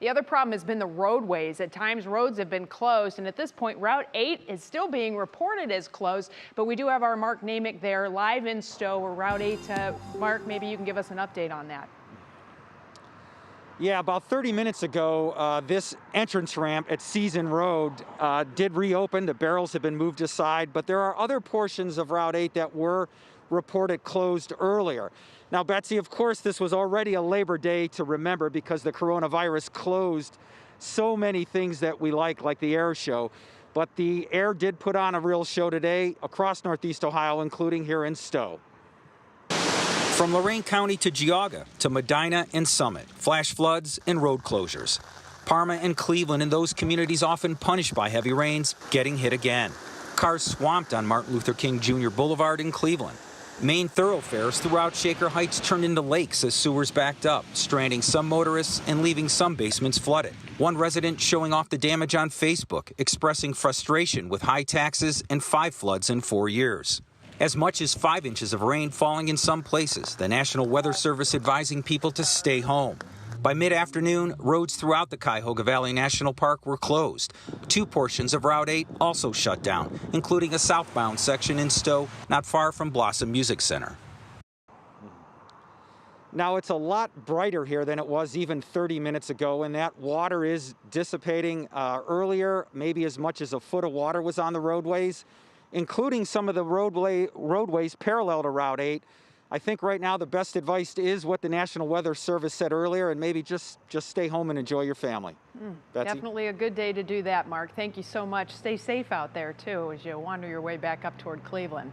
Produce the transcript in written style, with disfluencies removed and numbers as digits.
The other problem has been the roadways. At times, roads have been closed, and at this point, Route 8 is still being reported as closed. But we do have our Mark Naymik there live in Stowe, or Route 8. Mark, maybe you can give us an update on that. Yeah, about 30 minutes ago, this entrance ramp at Season Road did reopen. The barrels have been moved aside, but there are other portions of Route 8 that were reported closed earlier. Now, Betsy, of course, this was already a Labor Day to remember because the coronavirus closed so many things that we like the air show. But the air did put on a real show today across Northeast Ohio, including here in Stowe. From Lorain County to Geauga to Medina and Summit, flash floods and road closures. Parma and Cleveland and those communities often punished by heavy rains getting hit again. Cars swamped on Martin Luther King Jr. Boulevard in Cleveland. Main thoroughfares throughout Shaker Heights turned into lakes as sewers backed up, stranding some motorists and leaving some basements flooded. One resident showing off the damage on Facebook, expressing frustration with high taxes and 5 floods in 4 years. As much as 5 inches of rain falling in some places, the National Weather Service advising people to stay home. By mid-afternoon, roads throughout the Cuyahoga Valley National Park were closed. 2 portions of Route 8 also shut down, including a southbound section in Stowe, not far from Blossom Music Center. Now, it's a lot brighter here than it was even 30 minutes ago, and that water is dissipating earlier. Maybe as much as a foot of water was on the roadways, including some of the roadways parallel to Route 8. I think right now the best advice is what the National Weather Service said earlier, and maybe just stay home and enjoy your family. Definitely a good day to do that, Mark. Thank you so much. Stay safe out there, too, as you wander your way back up toward Cleveland.